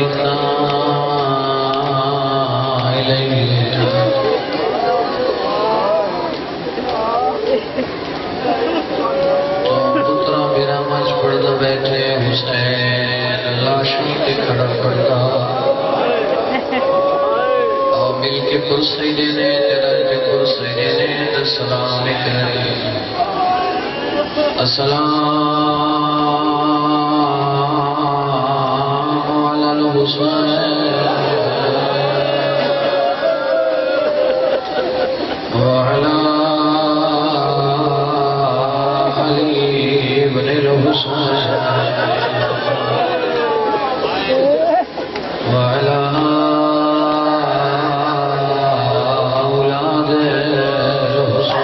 وإنا إليه پترا میرا مجھ پڑھتا بیٹھے حسین لاشوں کے کھڑا پڑھتا اور مل کے کرسی دینے جلال کے کرسی دینے سلام کرے السلام علی الحسین وعلی علی بن الحسین وعلی اولاد الحسین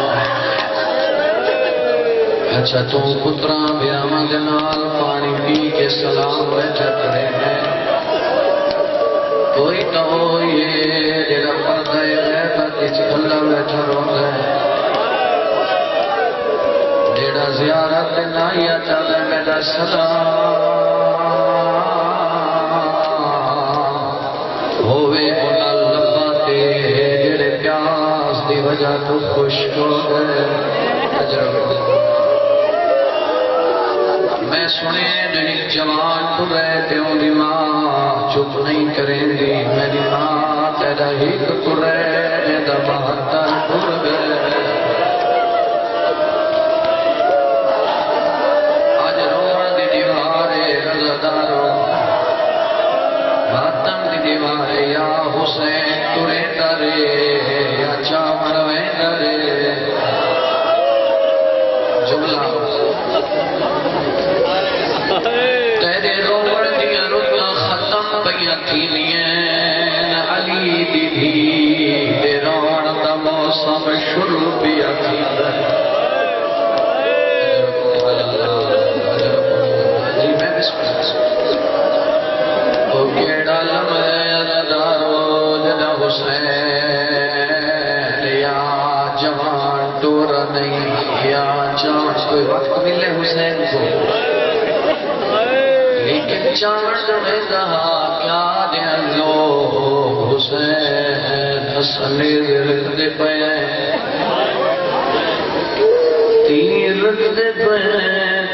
اچھا تو پترا بیامہ جنال پانی پی کے سلام بیٹھا کرے ہیں کوئی تو یہ جگہ پردہ غیبت اچھ اللہ بیٹھا رو گئے جیڑا زیارت نائیا چاہتا میرا سلام ہوئے انہا لباتے جیڑے پیاس دی وجہ تو خوش ہو گئے میں سنے نہیں جوان تو رہتے ہوں دی ماں چپ نہیں کریں گی میری ماں تیرا ہی تو رہے دا بہتر پر گئے آج روڑ دی دیوارے رضادارو باتم دی دیوارے یا حسین تورے درے یا چامر وے درے جملہ تیرے روڑ دیا رکا ختم بیا تھینین علی دی دی روڑ دا موسم شروع بیا تھینین جی میں بسم اللہ او گیڑا لمحے دارو جنا حسین یا جوان ٹور نہیں یا جان کوئی وقت ملے حسین کو لیکن چاند میں کہا کیا دے لو حسین حسنی رکھ دے پہ تیر رکھ دے پہ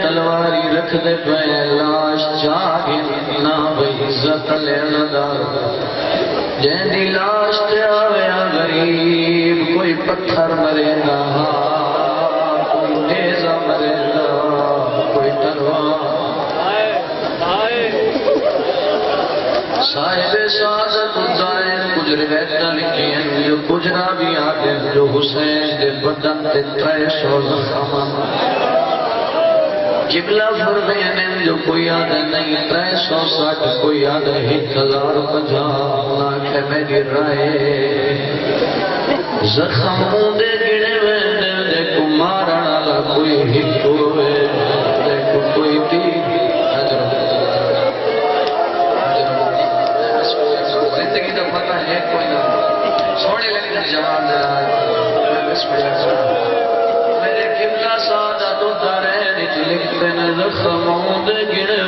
تلواری رکھ دے پہ لاش چاہی نہ بھئی عزت لینا دار جہن دی لاش تے آویا غریب کوئی پتھر مرے گا کوئی نیزہ مرے گا کوئی تلوار صاحب سعادت الدائن کچھ روایتہ لکھی ہیں جو کجرا بھی آتے ہیں جو حسین دے بدن دے 300 زخم قبلہ فرمانے جو کوئی آدھے نہیں 360 کوئی آدھے 1050 نہ کہ میری رائے زخم دے گڑے میں دے کو مارنا لا کوئی ہٹ ہوئے دے کو کوئی تیر زندگی تو پتہ ہے کوئی نہ سونے لگے جوان دلائے میرے قبلہ سعادت اتارے نیچ لکھتے نے زخموں دے گڑے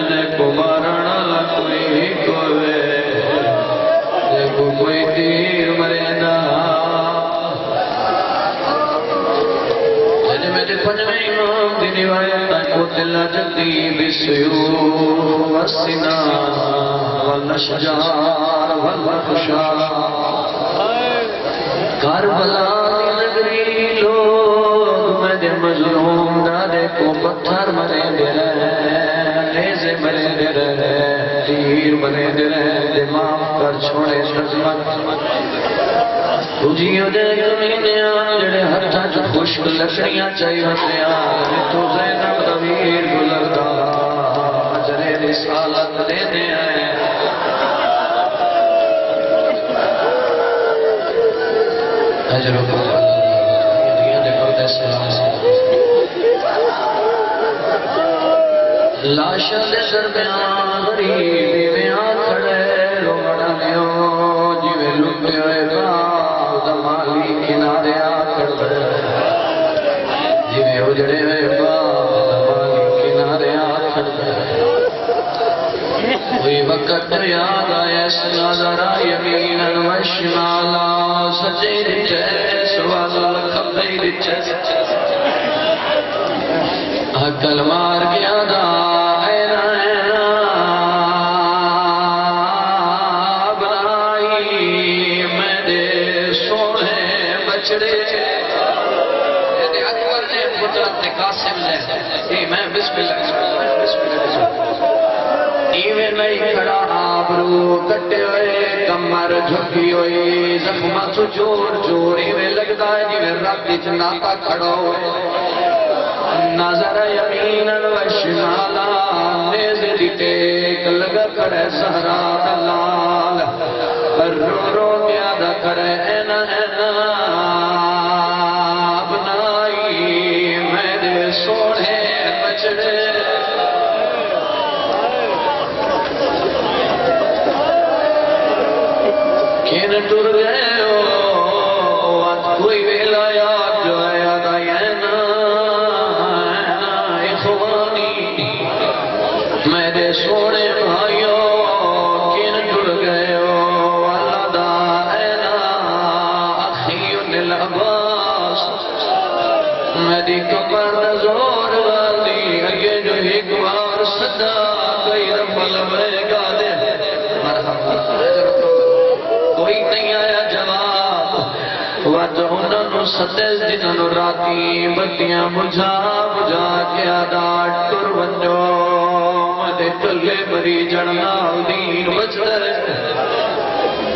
دے کو مارنا لا کوئی کوئے دے کو کوئی تیر مرے نا جنہیں میرے پنجمے امام دی روایت کو دلہ جلدی بسیو والسنا والنشجار والبخشار کربلا دی نگری لوگ میرے مظلوم دادے کو پتھر مرے دے رہے نیزے مرے دے رہے تیر مرے دے رہے معاف کر چھوڑے نظمت تجھیوں دے کمینے آن جڑے ہتھا جو خوشک لکڑیاں چاہیے ہوتے آن تو زینب دویر گلردہ اجرے رسالت دینے آئے اجر و پاک دیا دے پردے سلام لاشا دے درمیان غریبی میں آکھڑے روڑا نیوں جیوے لٹے ہوئے باؤ دمالی کنارے آکھڑے جیوے اجڑے ہوئے باؤ دمالی کنارے آکھڑے کوئی وقت نظر یمینا و شمالا سجے دچے سوال کھبے دچے حقل مار گیا دا اینا اینا بنائی میں دے سونے بچڑے اکبر نے قدرت قاسم نے میں بسم اللہ ایویں نہیں کھڑا آبرو کٹے ہوئے کمر جھکی ہوئی زخمہ تو جور جور ایویں لگتا ہے جیویں رابطی چناتا کھڑا ہوئے نظر یمینا و شمالا نیزے دی ٹیک لگا کھڑے سہرا دلال رو رو گیا دا کھڑے اینا اینا بنائی میرے سوڑے بچڑے کین ٹر گئے ہو کوئی ویلا یاد جو ہے یاد آئی اینا اخوانی میرے سوڑے بھائیوں کین ٹر گئے ہو اللہ دا اینا اخیون العباس میری کمر نزور والی اگے جو ایک بار صدا کوئی رفل میں گا دے مرحبا کوئی نہیں آیا جواب وقت انہوں ستیس دنوں راتی بتیاں بجھا بجھا کے آدھار ٹر بنجو مدے ٹلے بری جڑنا دین بچتر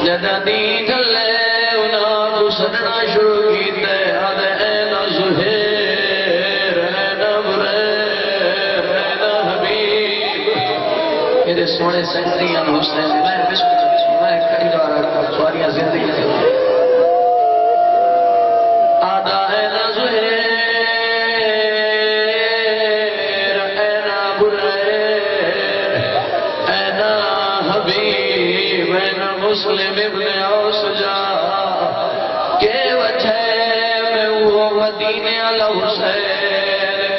جدہ دین جلے انہاں کو سننا شروع کیتے آدھے اینا زہیر اینا بریر اینا حبیب میرے سوڑے سنگریاں حسین میں بسم میں کئی بار سواریاں زندگی تھی آدھا اینا زہیر اینا بریر اینا حبیب اینا مسلم ابن اوسجا کہ وجہ میں وہ مدینے علی حسین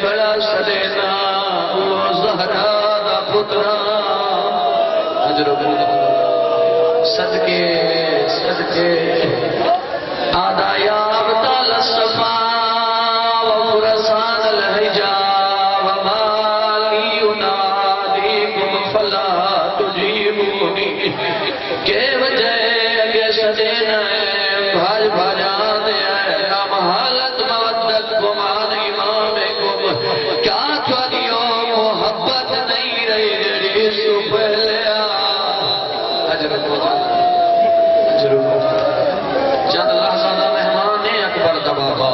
کھڑا سلینا وہ زہرا دا پترا صدقے صدقے آدھا یاب تال الصفا وفرسان الحجا ومالی انادیکم فلا تجیبونی کہ وجہ اگے سجینا ہے بھاج بھاجا دیا ہے ام حالت مودت گمان امامکم کیا تھوڑیوں محبت نہیں رہی جڑی سو پہلے چند لحظہ مہمان اکبر دا بابا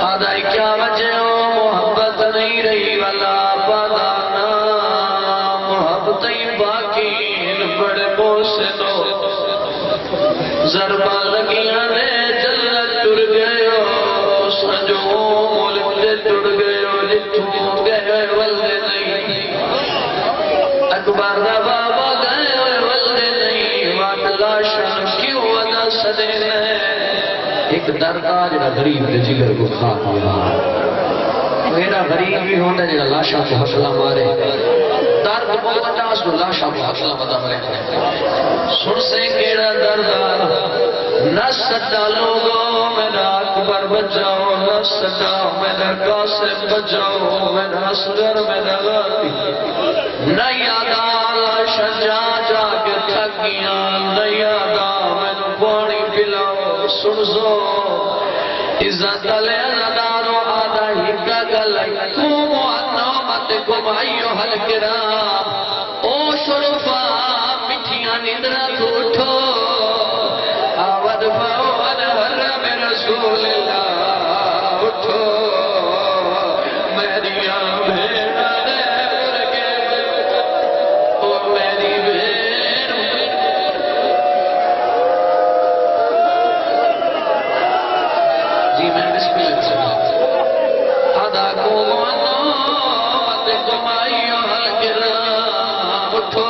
آدھائی کیا وجہ ہو محبت نہیں رہی والا پادانا محبتیں باقی بڑے موسنو ضربہ لگیاں نے جلت ٹر گئے ہو سنجو ملک دے ٹر گئے ہو جتوں گئے والدے نہیں اکبر دا بابا گئے ہوئے والدے نہیں وات لاشاں کیوں ودا صدین ہے ایک دردہ جڑا غریب دے جگر کو کھا دیا میرا غریب بھی ہوندہ جڑا لاشاں کو حسلہ مارے درد بہتا سو لاشاں کو حسلہ مدہ مرے سن سے کیڑا دردہ نہ سٹا لوگوں میرا اکبر بچاؤ نہ سٹا میرا قاسم بچاؤ میرا اصغر میرا غاتی نہ یادا لاشاں جا جا کے تھکیاں نہ یادا میں نو پانی پلاؤ سنزو عزت علی الدارو آدھا ہکا گلائی کوم وانومتکم ایوہ الکرام او شرفا مٹھیاں ندرہ توٹھو آود فاو انورم رسول اللہ اٹھو میری آمینہ دے برگے او میری بین جی میں بسم اللہ سے آدھا کو وانومتکم ایوہ الکرام اٹھو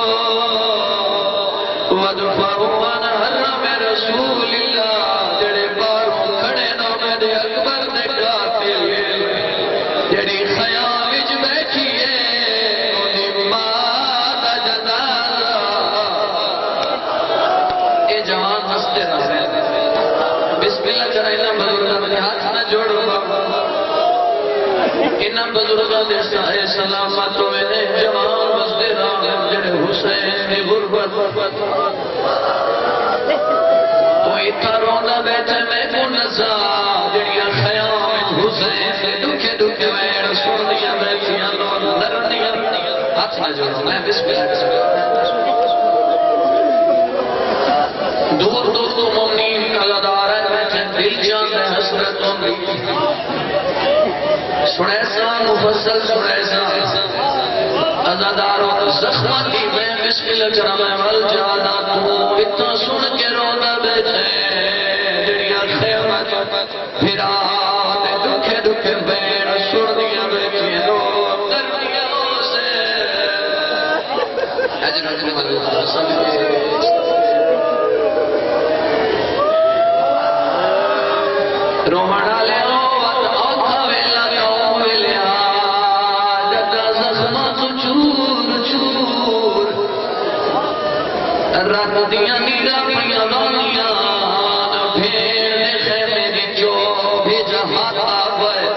ودفعو ان حرم رسول اللہ جڑے باروں کھڑے نو انہاں بزرگاں دے سائے سلامت ہوئے جوان بستے راغب جڑے حسین دی غربت کوئی تھا روندہ بیٹھے میں کو نزا جڑیاں خیام حسین دے دکھے دکھے ویڑ سونیاں بیٹھیاں لرنیاں ہاتھ نہ جو میں بسم اللہ دور دور تو مومنین قلدار ہے بیٹھے دل جان دے حسرت ہوندی سنیسا مفصل سنیسا ازاداروں زخمتی میں بسم اللہ کرم وال جانا تو اتنا سن کے رونا بیٹھے جڑیاں خیمت پھرا دے دکھے دکھے بین سن دیا بیٹھے رو درمیوں سے حضرت اللہ صلی روحانا لے رات دیاں نیرہ پڑیاں دونیاں بھیڑ خیمے دی جو بھی جہاں آبائے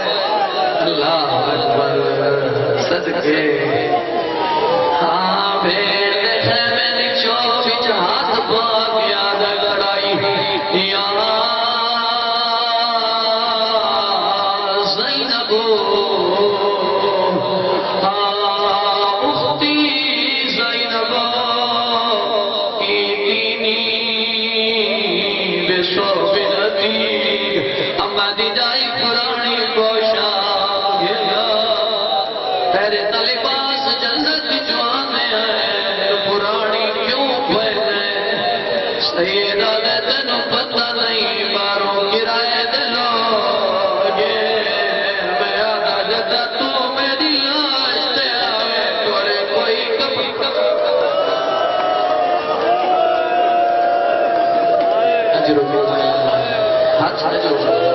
اللہ اکبر صدقے ہاں بھیڑ خیمے دی جو بھی جہاں آبائے یاد لڑائی یا زینبو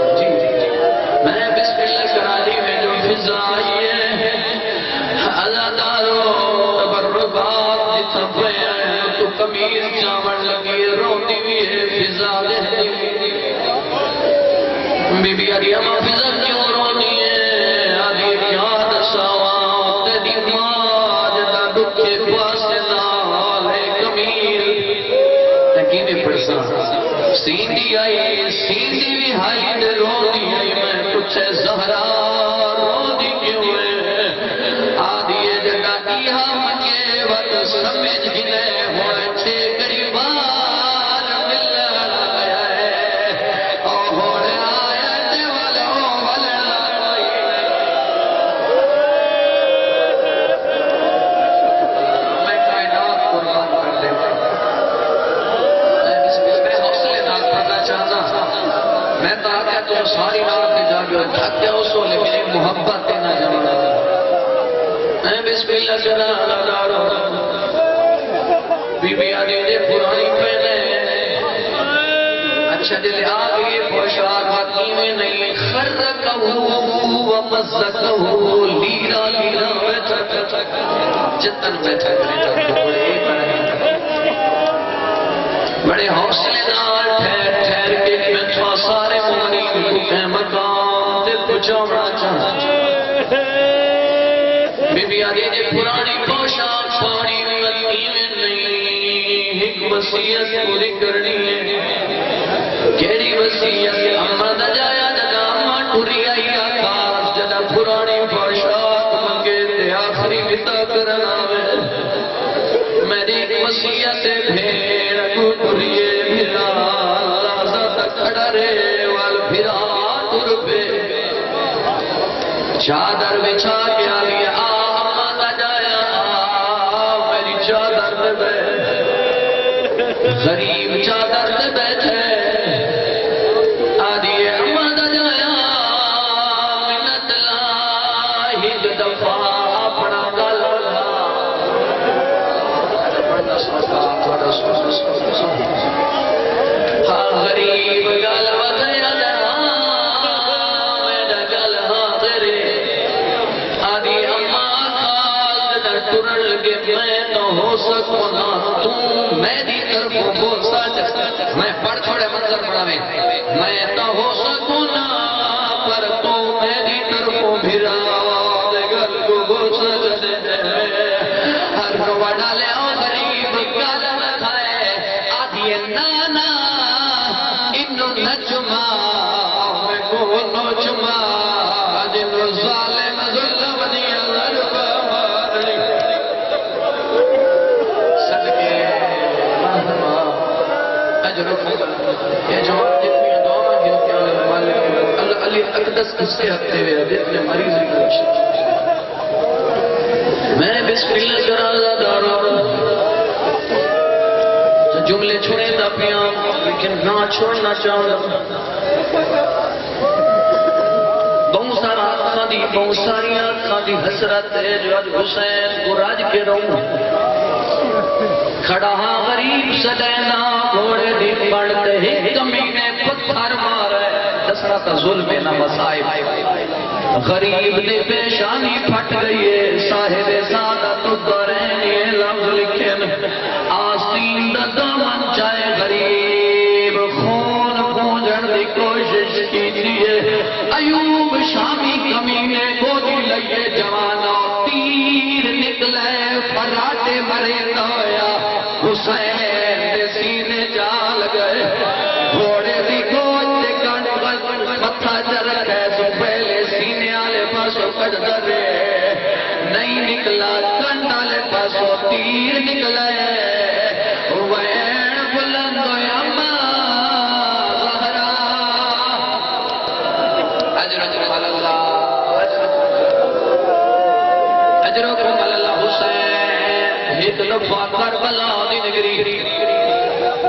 میں بسم اللہ کرانی میں جو فضا آئی ہے ازاداروں تبرکات جتا پہ تو کمیز چاوڑ لگی روٹی بھی ہے فضا دے بی بی علیمہ فضا کیوں رونی ہے آدھی یاد ساوان تیدی ماں جتا دکھے پاس نال ہے کمیز تکینے پڑسا سیندی آئی سیندی بھی ہائی دے رونی آئی میں کچھ زہرا رونی کیوں ہے آدھی جگہ ایہا مکے وقت سمجھ گنے ہوئے چھے قریبان ملنا آیا ہے اوہوڑ آیا تے والوں والا میں کائنات قربان کر دے میں تاکہ تو ساری رات کے جاگے تھکتے ہو سو لیکن محبت نہ جانا میں بسم اللہ جنا دارو بی بی آدھی دے پرانی پہنے اچھا دل آگے پوشاک حقی میں نہیں خرکہو ومزکہو لیرا لیرا بیٹھا جتن بیٹھا بڑے حوصلے نال ٹھہر ٹھہر کے میں سارے مومنین کو کہ مقام دے پچھوڑا چاہتا بی بی آدھی دے پرانی پوشاک پانی ملتی میں نہیں ایک وسیعت پوری کرنی ہے کیڑی وسیعت اماں دا جایا جگہ اماں ٹوری آئی آکاس جدہ پرانی پوشاک منگے تے آخری بتا کرنا میری ایک وسیعت بھیڑ کو ٹوریے بھیڑا کھڑا رے وال پھرا تر پہ چادر بچھا کے آگے آمدہ جایا میری چادر دے بیٹھ غریب چادر دے بیٹھے آدھی آمدہ جایا منت لاہی دفعہ اپنا گل غریب گل وغیا میرا گل حاضرے آدھی اماں خال در ٹرن لگے میں تو ہو سکوں نا تم میری طرفوں بول سکتا میں پڑھ چھوڑے منظر پڑھا میں تو ہو سکوں نا پر تو میری طرفوں بھرا مقدس کس کے ہفتے ہوئے ابیت میں مریض بھی میں بسم اللہ کرا دارا جملے چھوڑے دا پیام لیکن نہ چھوڑنا چاہتا بہت سارا آقا دی بہت ساری آقا دی حسرت ہے جو آج حسین کو راج کے رہوں کھڑا غریب سجینا گھوڑے دی پڑھتے ہی کمینے پتھر مارے دسرا کا ظلم نہ مسائب غریب دی پیشانی پھٹ گئی ہے صاحب سعادت الدارین یہ لفظ لکھن آستین دا دامن چاہے غریب خون پونجن دی کوشش کی دیئے ایوب شامی کمینے کو دی لئیے جوانا تیر نکلے فراٹے مرے دویا حسین دے سینے جال گئے گھوڑے دی گوچ دے کنڈ متھا چرک ہے سو پہلے سینے آلے پاسو کٹ درے نہیں نکلا کنڈ آلے پاسو تیر نکلے وین بلند اما زہرا اجرکم اللہ اجرکم اللہ حسین ایک دفعہ کربلا دی نگری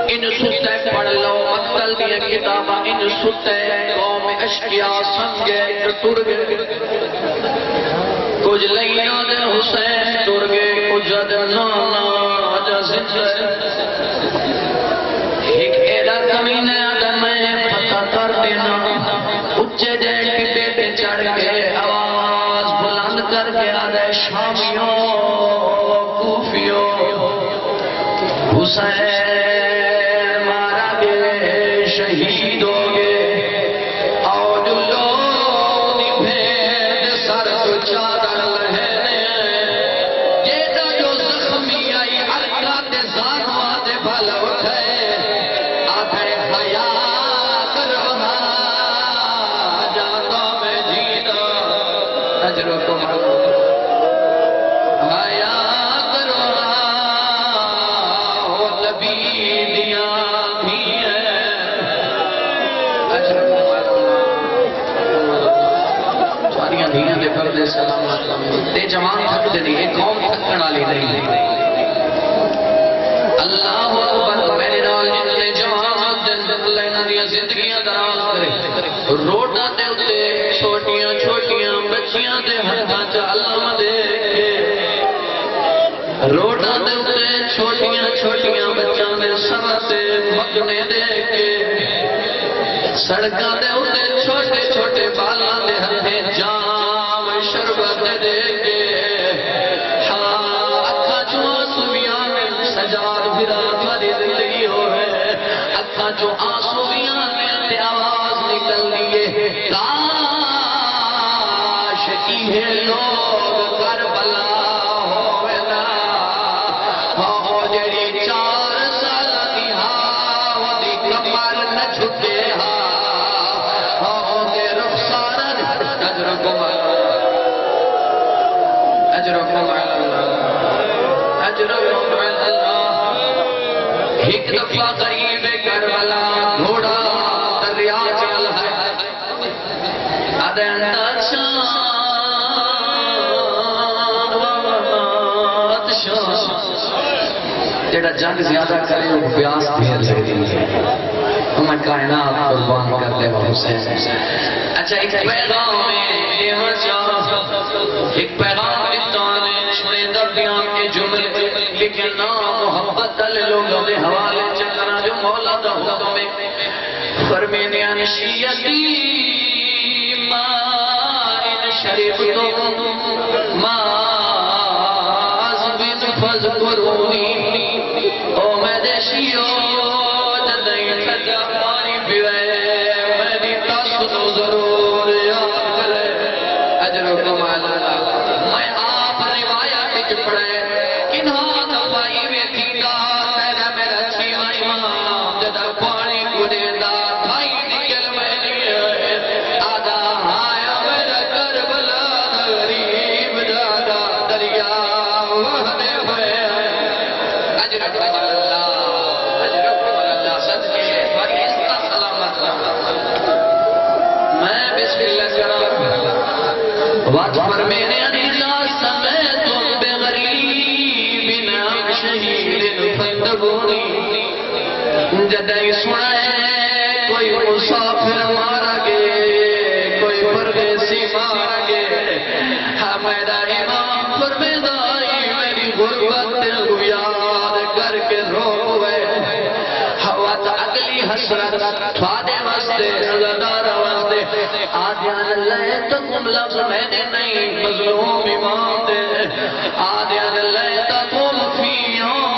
ان ستے پڑھ لو مقتل دیا کتابہ ان ستے قوم اشکیاء سمجھے ٹر گئے کچھ لیاں دن حسین ٹر گئے کچھ دن نانا آجا زندہ ایک ایڈا کمینے آدم میں پتہ کر دینا اچھے جیل کی بیٹے چڑھ کے آواز بلند کر کے آدھے شامیوں کوفیوں حسین مارا گے شہید ہو گے اور جو لوگ بھید سر تو چادر لہنے جیدہ جو زخمی آئی حرکات زانوہ دے بھل اٹھے آدھے حیات رہا جاتا میں جیدہ اجرکم اللہ دھیاں دے پردے سلامت دے جوان تھک دے دی ایک قوم تھکن آلی نہیں اللہ اکبر میرے نال جن نے جوان دن لینا دیا زندگیاں دراز کرے روڈا دے اتے چھوٹیاں چھوٹیاں بچیاں دے ہتھاں چا اللہ دیکھے روڈا دے اتے چھوٹیاں چھوٹیاں بچیاں دے سر سے مکنے دیکھے سڑکاں دے اتے چھوٹے چھوٹے بالاں دے ہتھے جام شربت دے کے اکھا جو آنسویاں میں سجاد بھرا بھری زندگی ہوئے اکھا جو آنسویاں میں آواز نکل دیئے کاش یہ لوگ کربلا ہوئے نا ہو جڑی 4 سال دی ہاں دی کمر نہ چھٹے ہاں اجرکم اللہ اجرکم اللہ ایک دفعہ قریب کربلا گھوڑا دریا چل ہے ادھن جڑا جنگ زیادہ کرے وہ پیاس دیر لگتی ہے ہمیں کائنات قربان کر دے وہ حسین اچھا ایک پیغام میں یہاں چاہ ایک پیغام اتانے چھوڑے دردیاں کے جملے لیکن نام محبت دل لوگوں دے حوالے چکرہ جو مولا دا حکم میں فرمینی انشیتی ما ان شریف تو ما عزبت فذکرونی او میں دیشیو جدائی خجا پانی پیوے میں دیتا سنو ضرور یاد کرے اجرکم اللہ میں آپ روایات پڑھے کنہاں دفائی میں تھیگا میرا میرا چھیاں امام جدہ پانی کنے دا تھائی نکل میں لیے آدھا آیا میرا کربلا غریب جادا دریا وحدے ہوئے اجرکم اللہ صدقے بھائی اس کا سلامت رہا میں بسم اللہ وقت پر میرے عزیزہ سمیتم بغریب نام شہید فندبونی جدائی سنائے کوئی مسافر مارا گے کوئی پرویسی مارا گے میرا امام فرمیدائی میری غربت دل کو یاد کر کے رو ہوئے وقت اگلی حسرت تھوادے واسطے نظردار واسطے آدھیان اللہ تکم لفظ میں نے نہیں مظلوم امام دے آدھیان اللہ تکم فی یوم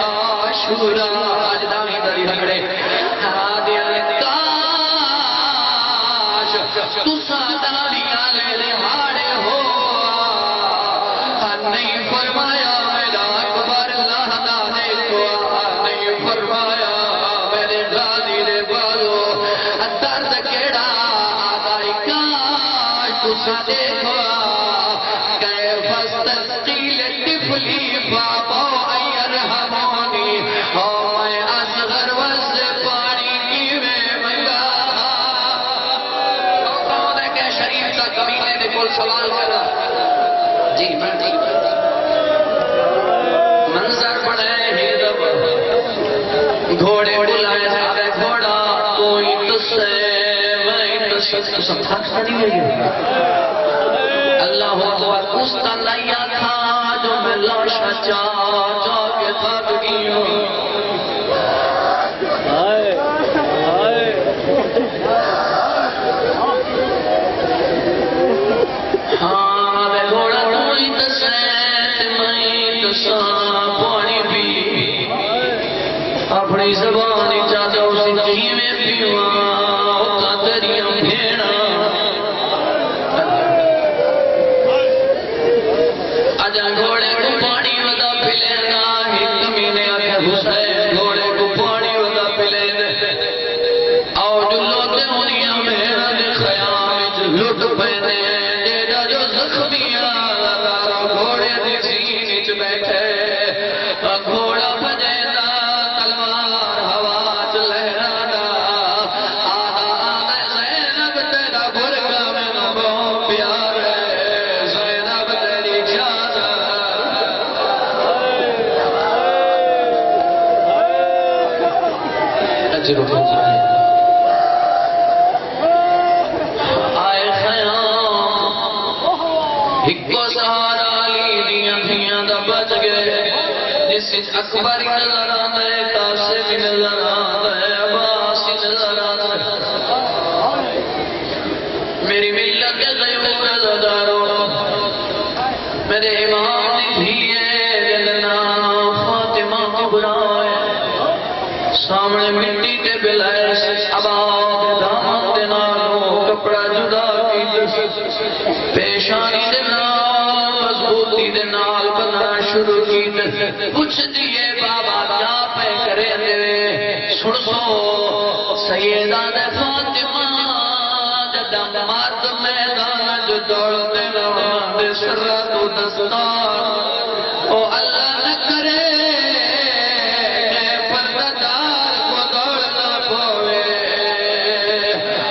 عاشورا آج دامی داری رکھڑے آدھیان کاش تو ساداری آلے لہاڑے ہو نہیں فرمایا میرا اکبر اللہ دانے کو نہیں فرمایا میرے غازی نے بازو درد کیڑا آدھائی کاش تسا دیکھو کیف استسقیل طفلی بابا ایرحمونی میں اصغر وز پانی کی میں منگا کون ہے کہ شریف کا کمینے نے کل سوال کرا جی میں ٹھیک منظر پڑے ہی دب گھوڑے بلائے سارے گھوڑا کوئی تسے میں تسے تو سب تھاک نہیں ہے اللہ اکبر اس تنائیہ تھا جو میں لاشا چاہ کے تھاک گئی ہوں ہاں بے گھوڑا کوئی تسے میں تسا پانی بھی اپنی زبانی چاہتا اسی جی میں پیوا اتا دریا بھیڑا اجا گھوڑے کو پانی ودا پھلینا ہی کمینے آکے حسین گھوڑے کو پانی ودا پھلینے آؤ جو لوٹے ہونیاں بھیڑا دے خیام لٹ پہنے جیڑا جو زخمیاں لگارا گھوڑے دی سینچ بیٹھے گھوڑا بجیدہ تلوار ہواج لہرانا آدھا آدھا زینب تیرا برگا میں نبو پیار ہے زینب تیری جانا اجر بھوزائے آئے خیام ہکو سہارا لی دیاں دھیاں دا بچ گئے جس اکبر نظر آتا ہے قاسم نظر آتا ہے عباس نظر آتا ہے میری ملت کے غیور عزاداروں میرے امام نے بھی ہے جلنا فاطمہ کبرا ہے سامنے مٹی کے بلائے عباد دامت دنالوں کپڑا جدا کی پیشانی دنال مضبوطی دنال بنا شروع کی کچھ دیئے بابا کیا پہ کرے دے سن سو سیدہ دے فاطمہ دم مات میدان جو دوڑتے نوان دے سرات و دستان او اللہ نہ کرے اے پرددار کو دوڑنا پوے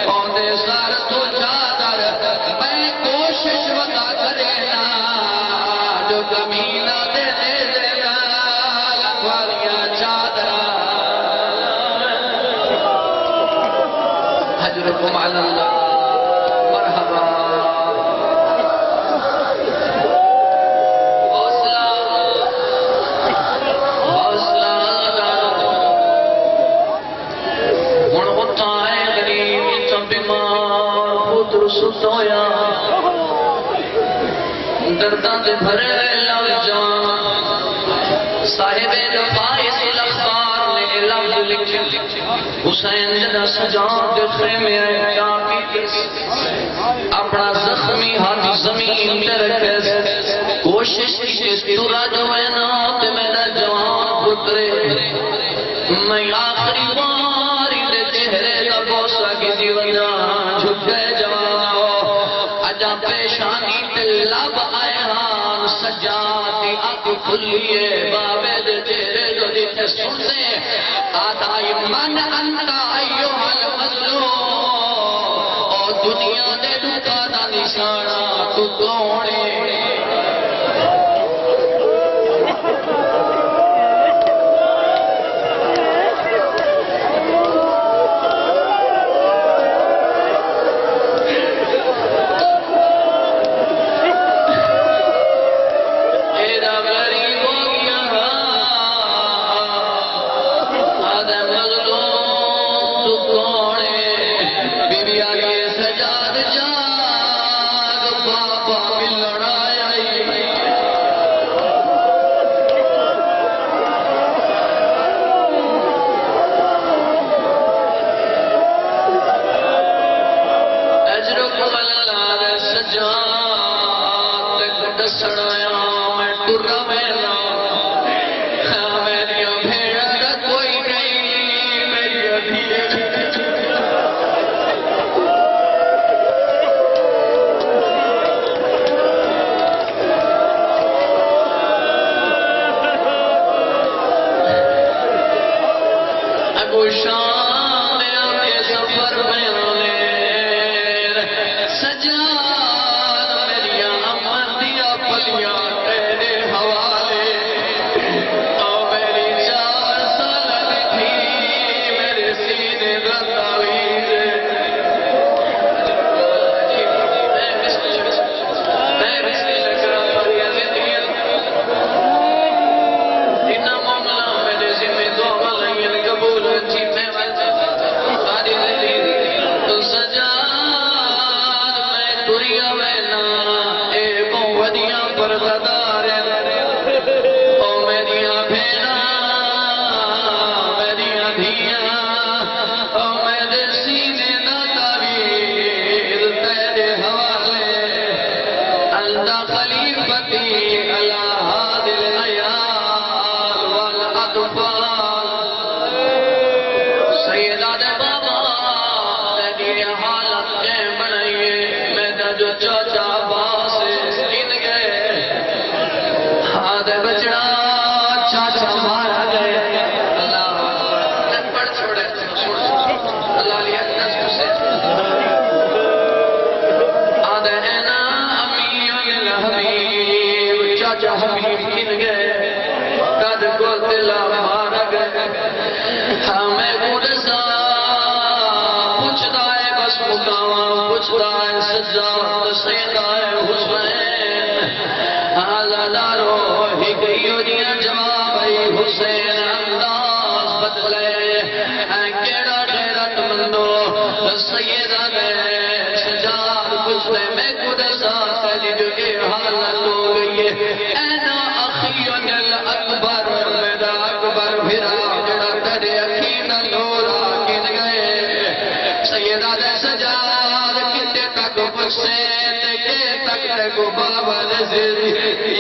او دے سار تو چادر میں کوشش وقا کرے نا جو کمینہ دے دے دینا لکھواریاں چادرہ حجرکم علی اللہ مرحبا حوصلہ ہن اٹھا ہے غریب تو بیمار پتر ستویا درداں دے بھرے لو جان صاحب فائز الاخبار نے لفظ لکھے حسین جدا سجاد دے خیمے کیا کی اپنا زخمی ہاتھ زمین تے رکھے کوشش کی تورا جو ہے نا تے میرا جوان پترے میں آخری باری دے چہرے دا بوسہ کی دیونا جھک گئے جوانو اجا پیشانی تے لب آئے ہاں سجادی اک کھلیے بابے دے چہرے جو دیتے سن سے آدھائی من انتا ایوہ المظلوم او دنیا دے دکھا دا نشانہ تو کونے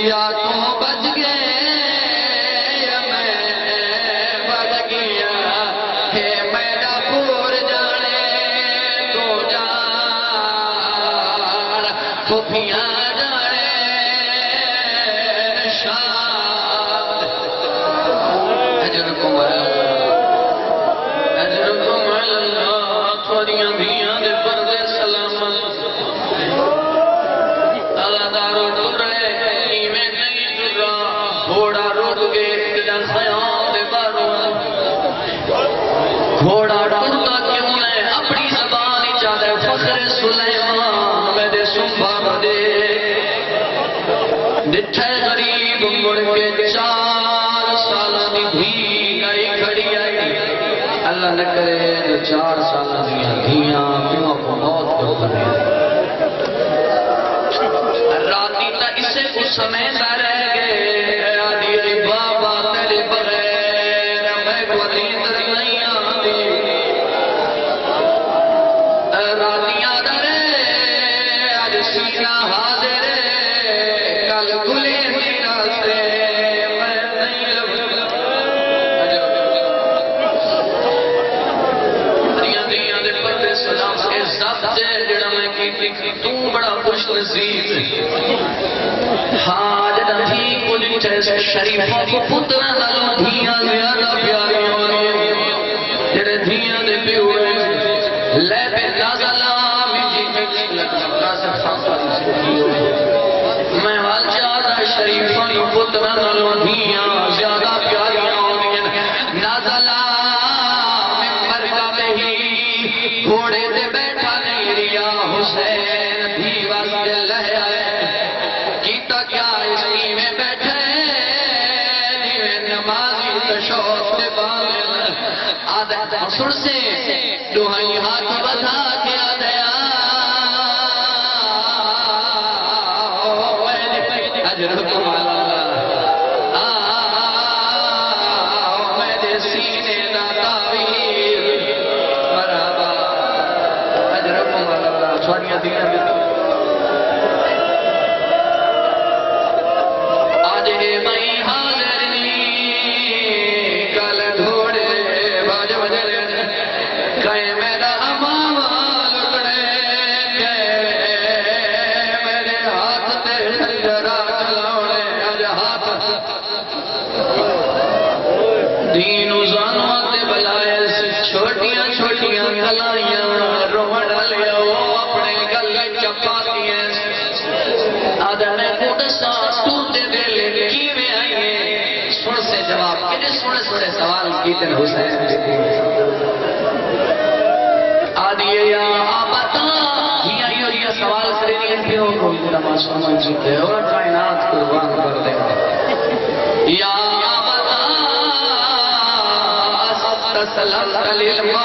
یا تو بچ گئے یا میں بچ گیا ہے میرا پور جانے تو جان پھوپھیاں جانے شاد اجرکم اللہ تھوڑیاں دھیاں دے پردے سلامت گھوڑا ٹرتا کیوں ہے اپنی زبان چاہتا ہے فخر سلیمان میرے سنبھا دے دٹھے غریب مڑ کے 4 سالہ دی بھی گئی کھڑی آئی اللہ نہ کرے 4 سالہ دی دھیاں کیوں کو موت کو کرے راتی تا اسے کو سمے نہ رہ گئے آدھی بابا تیرے بغیر میں کو نیند نہیں آتی راتیاں درے آج سینہ حاضر کل گلے میرا سے میں نہیں لگتا دیاں دے پردے سلام سے سب سے جڑا میں کی تو بڑا خوش نصیب ہاں جڑا تھی کچھ جیسے شریفہ کو پتر نالوں دھیاں زیادہ پیاری ہوئی جڑے دھیاں دے پیوڑے لے پہ نازلہ مجھے سر سے دوہائی ہاتھ بتا کیا دیا اجرکم اللہ میرے سینے دا تعویر مرحبا اجرکم اللہ چھوڑیاں دینا دیتا آج ہے میں حاضر نہیں کل گھوڑے باج بجرے کہیں میرا امامہ لکڑے میرے ہاتھ تے جرا چلاوڑے آج ہاتھ دین زانوں تے بلائے چھوٹیاں چھوٹیاں کلائیاں روڑ لیا وہ اپنے گلے چپاتی ہیں آدھنے کود ساس توتے دے لے کی میں آئیے سن سے جواب کنے سنے سنے سوال کیتن حسین آدھیے یا آبتا یہ سوال کریں گے پیوں کو انما سمجھ جیتے اور کائنات قربان کر دیں یا آبتا تسلمت للموت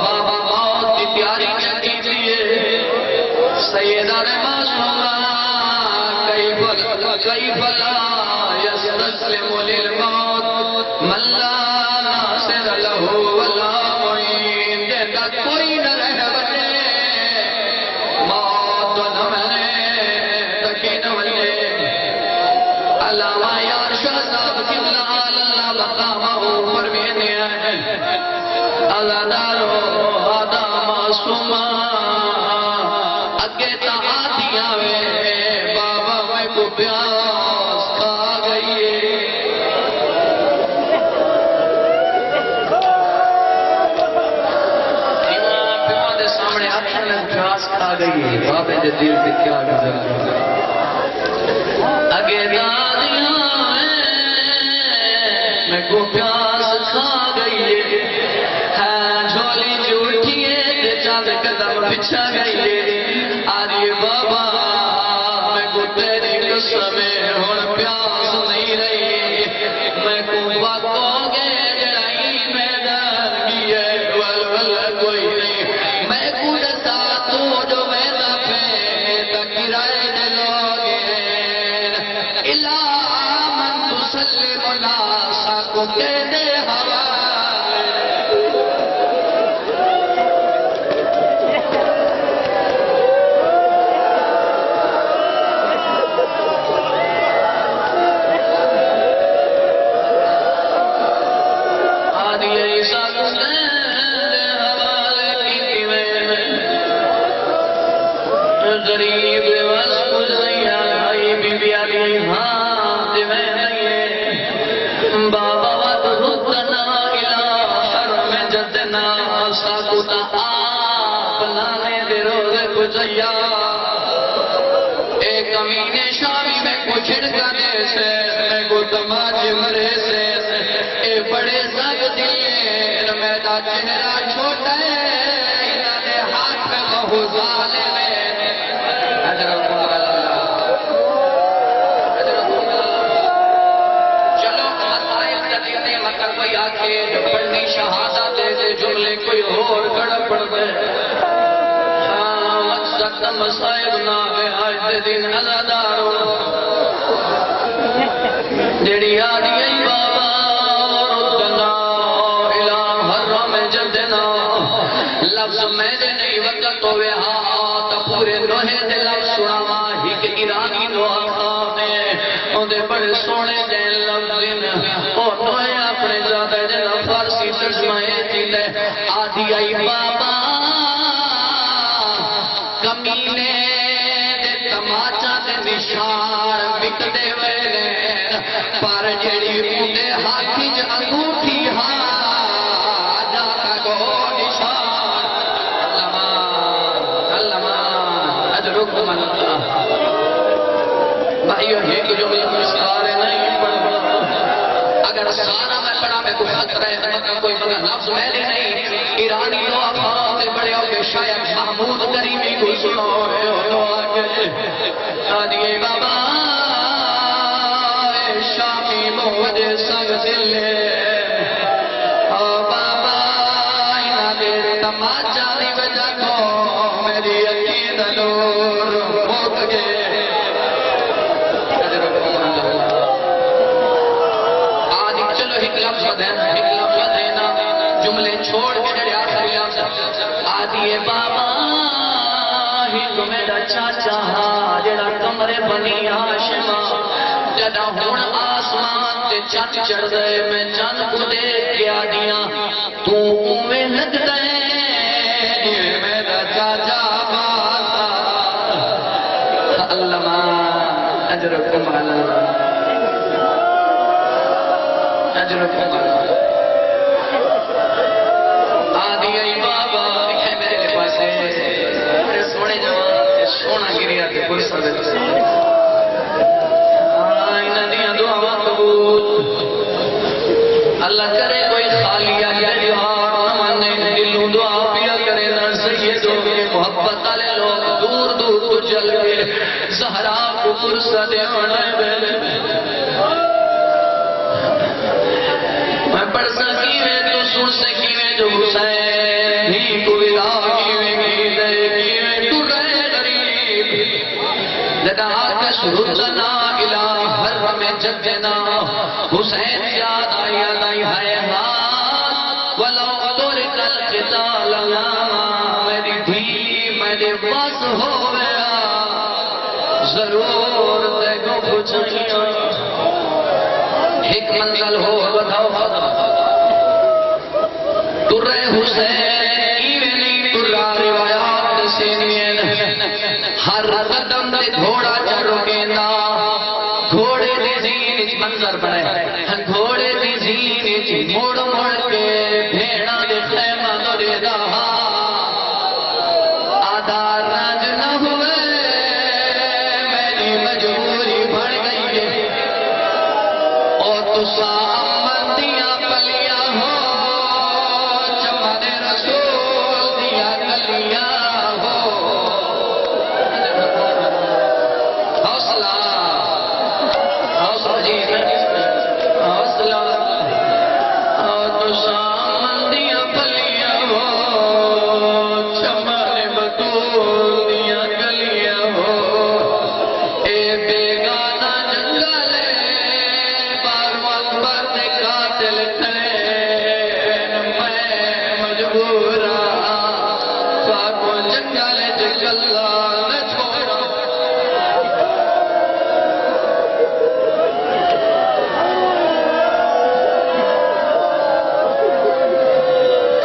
بابا موت کی تیاری چکی دیئے سیدہ معصومہ کیف لا یستسلم للموت من لا ناصر له ولا معین دیتا کوئی نہ رہ بنے موت و نمنے تکین ولی علامہ یار شاہ صاحب قبلہ اللہ مقامہ فرمینے ہیں ازادارو آدھا معصومہ اگے تا آدھیاں وے بابا میں کو پیاس کھا گئی امام دے سامنے آنکھیں میں پیاس کھا گئی بابے دے دل پہ کیا گزر گئی اگے دادیاں میں کو پیاس کھا گئی ہے جھولی جھوٹی ہے چاند قدم بچھا گئی آری بابا میں کو تیری قسم ہون پیاس نہیں رہی میں کو باتوں گے جڑائی میدان کی ہے ول کوئی نہیں میں کو دسا تو جو میدہ پہ تکرائے دلوگے الہ من تسلم ناسا کو دے دے ہوا غریب واسکوز نہیں آئی بی بی علی ہاں دیوے نہیں بابا واد رکنا الہ حرم جدنا ساکتا آپ لانے دے روزے کچھیا ایک امین شامی میں کچھ چھڑکانے سے میں کو تماجی مرے سے اے بڑے سگ دیئے میرا چہرہ چھوٹا ہے انہاں نے ہاتھ میں بہو ظالم ہے کوئی آکے جو پڑھنی شہادہ دے دے جملے کوئی اور کڑ پڑ دے مقصد مسائب نہ گئے آج دے دن ازادارو جڑی آدھی ای بابا ردنا الہ حرم جدنا لفظ میں دے نہیں وقت ہوئے ہاں پورے نوہے دے لفظ سناوا ہک ایرانی نو آخانے ان دے بڑے سونے دے لفظ اور نوہے اپنے زیادہ جنہ فارسی ترجمہ جیلے آدھی آئی بابا کمینے دے تماچا دے نشان بک دے ویلے پر جڑی اندے ہاتھی جو انگوٹھی ہاں جاتا کو نشان اجرکم اللہ بھائیو ایک جو مجھے سارے نہیں پڑھا اگر سارا میں پڑھا میں کوئی خطرہ ہے مگر کوئی مگر لفظ میں لے نہیں ایرانی لو افراد بڑے ہو کے شاید محمود کریمی کو سنو آدھیے بابا شامی موجے سنگ دلے بابا گئے آج چلو ایک لفظ دینا جملے چھوڑ کے جڑے آخری لفظ آدھیے بابا ہی تو میرا چاچا جڑا کمرے بنی ہاشم جدا ہون آسمان تے چند چڑھ دے میں چند کو دیکھ کے آدیاں تو میں لگ دے یہ میرا چاچا بابا علمہ اجرکم اللہ اجرکم اللہ آدھی ای بابا ہے میرے پاس میرے سونے جوان سونا گریا کے پرسہ دے اللہ کرے کوئی خالیہ یا جہار نمانے دلوں دعا پیا کرے نہ سیدوں کے محبت والے لوگ دور دور تو چل گئے زہرا کو فرصت ہونے بیلے میں پڑھ سکی میں تو سن سکی میں جو حسین ہی کو ودا کی میں گیدے کی میں تو رہے غریب لدہ آتش رجنا الہ حرم جدنا حسین یاد آئی ہے ہاتھ ولو ترک القتال لاما میری دھی میرے بس ہو گیا ضرور دیکھو پوچھنیا ایک منزل ہو بتاؤ ترے حسین ایوینی ترہ روایات سینین ہر قدم دے گھوڑا چڑھو گینا گھوڑے دی زین منظر بڑھے گھوڑے دی زین موڑ موڑ کے بھیڑا دے خیمہ دے دہا آدھا راج نہ ہوئے میری مجبوری بڑھ گئی ہے اور تو سامن دیا پلیا ہو چمن رسول دیا گلیا ہو حوصلہ حوصلہ اور تو سامن دیا پلیا ہو چمن بطول دیا گلیا ہو اے بیگانہ جنگل باروان پر دے قاتل تھین میں مجبورا فاکو جنگل جگلہ نہ چھوڑا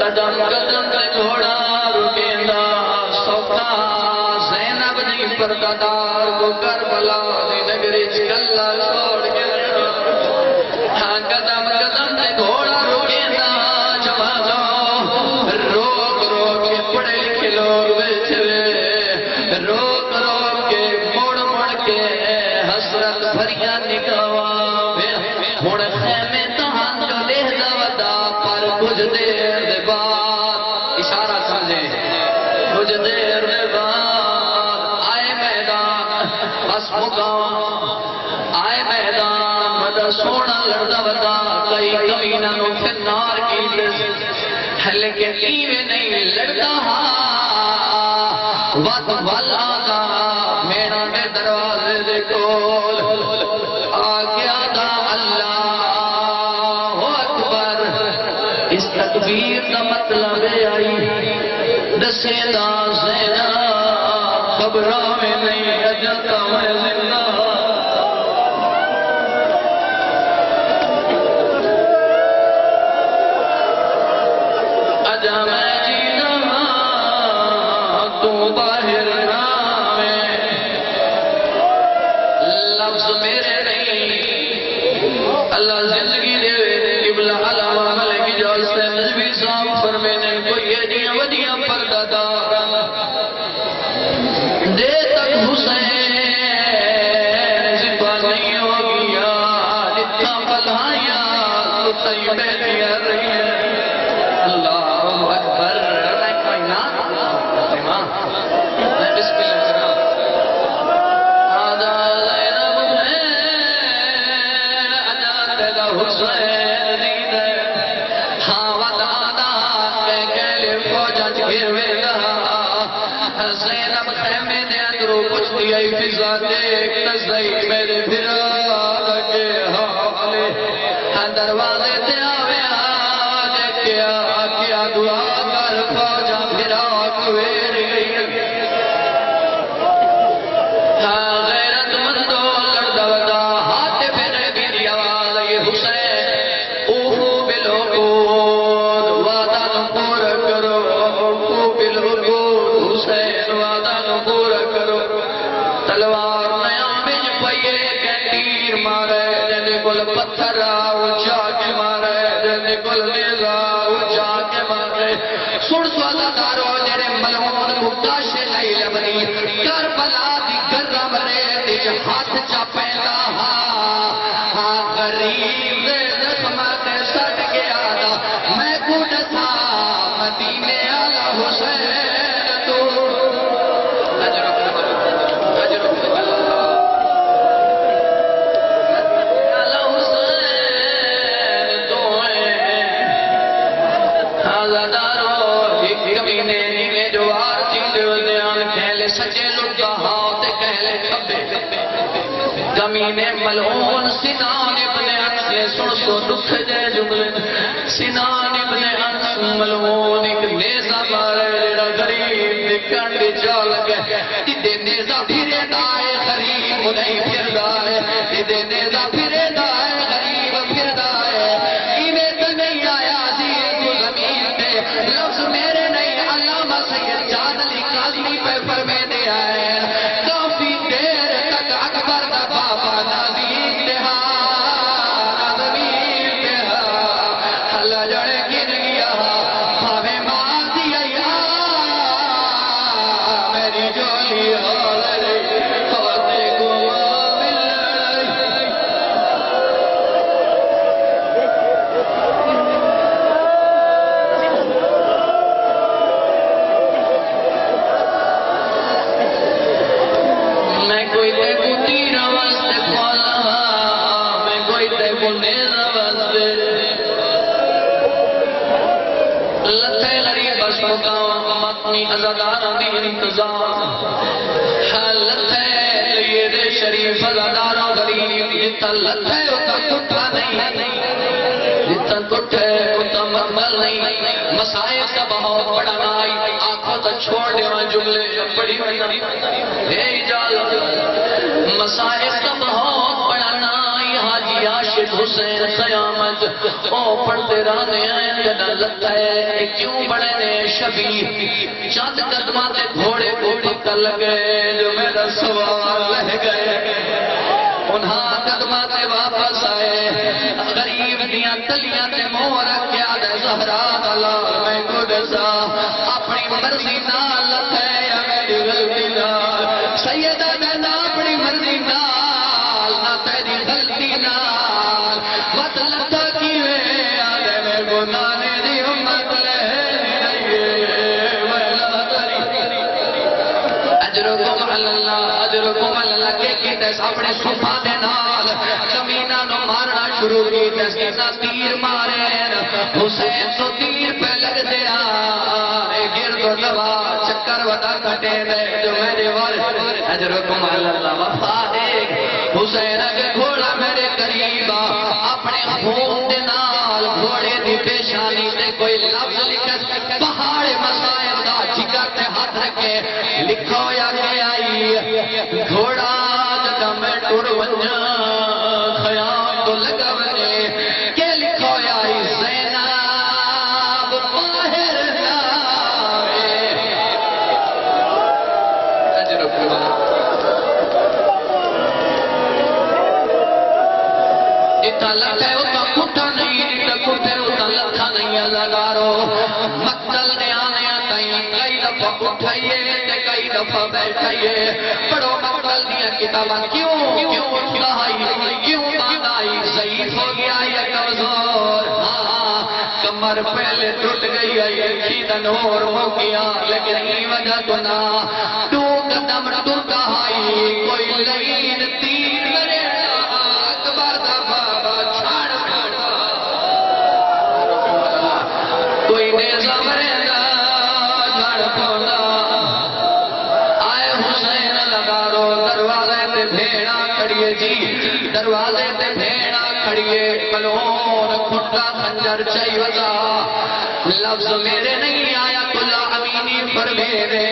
قدم قدم تے گھوڑا رکیندا سوکھا زینب دی پردادار کو کربلا دی نگری چکلہ چھوڑ گیا قدم قدم تے گھوڑا رکیندا جوانوں روک روک کے پڑھے لکھے لوگ بیٹھے روک روک کے موڑ موڑ کے حسرت بھریاں نگاواں ہن خیمے تہاں جو لہدا ودا پر کچھ دیر دے بعد اشارہ سمجھے کچھ دیر دے بعد آئے میدان بس مقام آئے میدان مدہ سونا لڑدا ودا کئی کمینہ نو پھر نار کی دس لیکن ایوے نہیں لڑدا وقت والا دا میرا میں دروازے دے کول آگیا دا اللہ اکبر اس تکبیر دا مطلب آئی دسے دا زینہ خبرہ میں نہیں اجلتا میں زندہ اجا میں جینا تو باہر نامے لفظ میرے نہیں اللہ زندگی دے قبلہ علامہ ملک جال سے نجبی صاحب فرمینے کوئی یہ دیاں ودیاں پردادا دے تک حسین زبا نہیں ہو گیا جتنا بلائیاں تو طیبے دیا رہی ہے اللہ اکبر میں کوئی نہ امام میں بسم اللہ کرام آدھا زینب ہے اجا تیرا حسین نیزہ دیکھ نزدئی میرے بھرا لگے حالے دروازے تے آوے آج کیا دعا کر فوجا بھرا کویر گئی غیرت مندو لڑدا ودا ہاتھ پھر بھی آواز آئی حسین اوہو بالعقود وعدہ نو پورا کرو اوہو بالعقود حسین وعدہ نو پورا کرو تلوار نیا بج پئیے کہ تیر مارے جنے کل پتھر اچھا کے مارے جنے کل نیزہ اچھا کے مارے سن سوادہ دارو جنے ملعون مقداشے لئی لبنی کربلا دی گرہ مرے دیج ہاتھ چا پیدا غریب دے زخمات سٹ گیا دا میں کود تھا مدینے آلہ حسین تو سچے لوگ ہاتھ کہلے کھبے کمینے ملعون سنان ابن انس سن سو دکھ دے جملے سنان ابن انس ملعون ایک نیزہ مارے جڑا غریب نکن دی چال گئے دے نیزہ پھرے دائے غریب نہیں پھر دائے دے نیزہ پھرے دائے غریب پھر دائے ایمیں تو نہیں آیا زیر کو زمین دے لفظ میرے نہیں علامہ سید جان علی کاظمی پہ فرمینے آئے کافی دیر تک اکبر دا بابا نازیم دہا نازمین دہا اللہ جڑے گر گیا ہمیں ماں دیا میری جولی حال رہی خواتے کو مل رہی میں کوئی تے کو تیر واسطے کھولا میں کوئی تے کو نیزہ واسطے لتے لڑی بس مقام اپنی ازاداروں دی انتظام لتے لیے دے شریف ازاداروں غریب جتا لتے اتا کٹھا نہیں جتا کٹھے اتا مقبل نہیں مسائل کا بہت بڑا نائی آنکھوں تا چھوڑ دیواں جملے بڑی اے اجازت مسائل کا بہت بڑا نائی حاجی عاشق حسین قیامت او پڑھتے رانے آئیں جنا لگتا ہے کیوں بڑے نے شبیہ چاند قدماتے گھوڑے کو پتل گئے جو میرا سوال رہ گئے انہاں قدماتے واپس آئے غریب دیاں تلیاں تے مورا کیا دے زہرا دلال میں کو دسا اپنی مرضی نال لتے یا میری غلطی نال سیدہ دینا اپنی مرضی نال نہ تیری غلطی نال وقت لتا کیوے آدھے میں گنانے دی امت اجرکم اللہ اجرکم اللہ کے کیتے اپنے صفحہ دے نال زمینہ نو مارنا شروع کی تسکینا تیر مارے حسین تو تیر پہ لگ دیا گرد و نوا چکر وطا کٹے دے جو میرے والد اجرکم اللہ وفا ایک حسین اگر گھوڑا میرے قریبا اپنے خون دے نال گھوڑے دی پیشانی تے کوئی لفظ لکھت پہاڑ مسائل دا جگر تے ہاتھ رکھے لکھو یا کہ آئی گھوڑا جگہ میں ٹور ونجا خیام تو لگا ونے کہ لکھو یا آئی زینب باہر نارے اجرب اتنا لکھا ہے اتنا کھٹا نہیں اتنا کھٹے اتنا لکھا نہیں لگارو مقتل نے آنے آتائیں کئی دفعہ اٹھائیے کئی دفعہ بیٹھائیے پڑھو مقتل دیا کتاباں کیوں کہائی کیوں باندائی ضعیف ہو گیا یا کمزور کمر پہلے ٹوٹ گئی ہے کھیدہ نور ہو گیا لیکن ہی وجہ تو نہ تو قدم تو کہائی کوئی لین تیر مرے اکبر دا بابا چھاڑ کوئی نیزہ مرے دا جھاڑ پونا آئے حسین لگا رو دروازہ بھیڑا کھڑیے جی دروازے تے بھیڑا کھڑیے ملعون کھٹا خنجر چاہی وزا لفظ میرے نہیں آیا کلا امینی پر میرے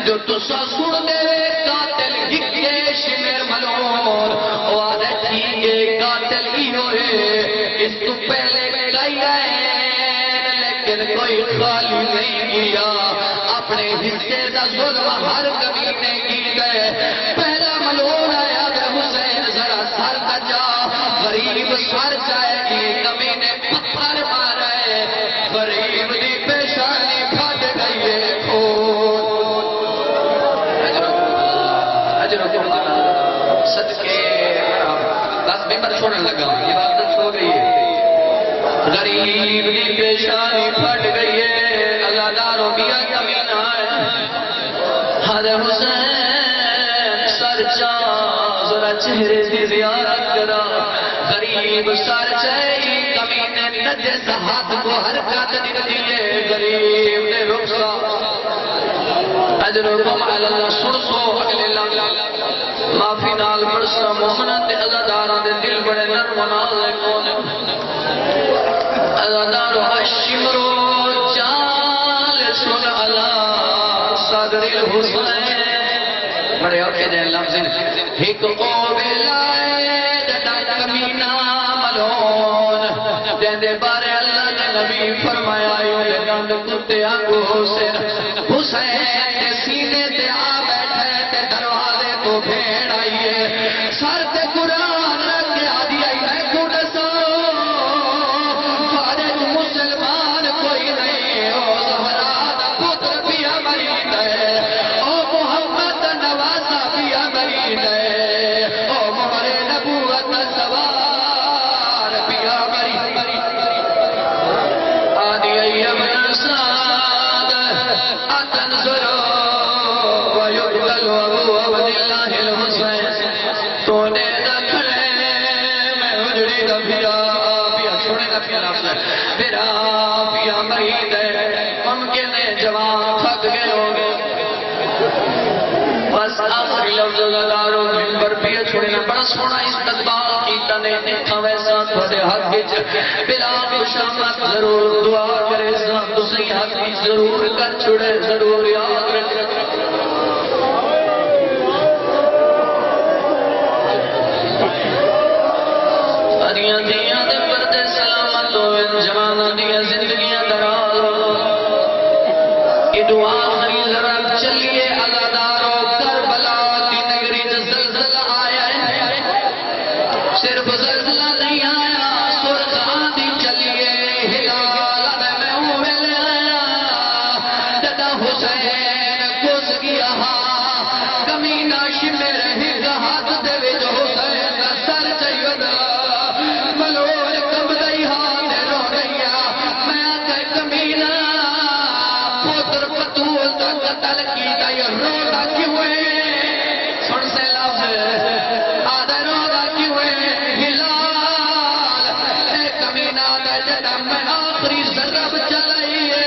جو تسا سن دے قاتل ہکے شمیر ملعون وعدہ ٹھیکے قاتل ہی ہوئے اس تو پہلے کئی گئے لیکن کوئی خالی نہیں کیا اپنے حصے دا ظلم ہر کمینے کی گئے پہلا ملعون آیا بے حسین ذرا سر بجا غریب سر جائے گی کمینے پتھر مارے غریب دی پیشانی پھٹ گئی ہے صدقے بس ممبر چھوڑنے لگا عبادت ہو گئی ہے غریب کی پیشانی پھٹ گئی ہے ازاداروں بیا کمینہ ہے حد حسین سر چاہ ذرا چہرے دی زیارت کرا غریب سر چاہی کمینے نجس ہاتھ کو حرکت دیئے غریب نے رخصا اجرکم علی اللہ سرسو اگلے اللہ معافی نال برسا مومنات ازاداران دے دل بڑے نرم نال کون ازادارو اشمرو جالسون علی صدر الحسین بڑے اوکے دے لفظ ایک او بلائے جدا کمینہ ملعون دے دے بارے اللہ نے نبی فرمایا یوں دے گند کتے آنگو حسین دے سینے تے آ بیٹھے تے دروازے کو بھیڑ آئیے سر تے قرآن رکھ کے آدھی آئی ہے کڑسو فارغ مسلمان کوئی نہیں او زہرات پتر بھی امرید ہے او محمد نوازہ بھی امرید ہے او مہر نبوت سوار بھی امرید آدھی آئی ابن سعد اتنظرو ویقتل ابو عبد اللہ الحسین تو نے دکھلے میں اجڑی دبیا پیا چھوڑے گا پیا لفظ پھرا پیا مرید ہے ممکن ہے جوان تھک گئے ہوگے بس آخری لفظ دارو ممبر پیا چھوڑے گا بڑا سونا استقبال کیتا نے دیکھا ویسا تھوڑے حق بچ بلا خوشامت ضرور دعا کرے سان دوسری حق بھی ضرور کر چھوڑے ضرور یاد رکھے دیاں دیاں دے پردے سلامت ہوئے جوانہ دیاں زندگیاں درال ہو یہ دعا آخری ذرا چلیے ازادارو کربلا کی نگری زلزلہ آیا ہے صرف زلزلہ نہیں آیا سرخ آندھی چلیے ہلال میں ہوئے لے آیا ددا حسین کس گیا کمینہ شمر ہی ہاتھ دے وچ حسین دا سر چاہیے دا ملور کم دئی ہاتھ رو گیا میں کہ کمینہ پتر پتول دا قتل کی دا یہ روڑا کیوں ہے سن سے لفظ آدھا روڑا کیوں ہے ہلال اے کمینہ دا جڑا میں آخری ضرب چلائیے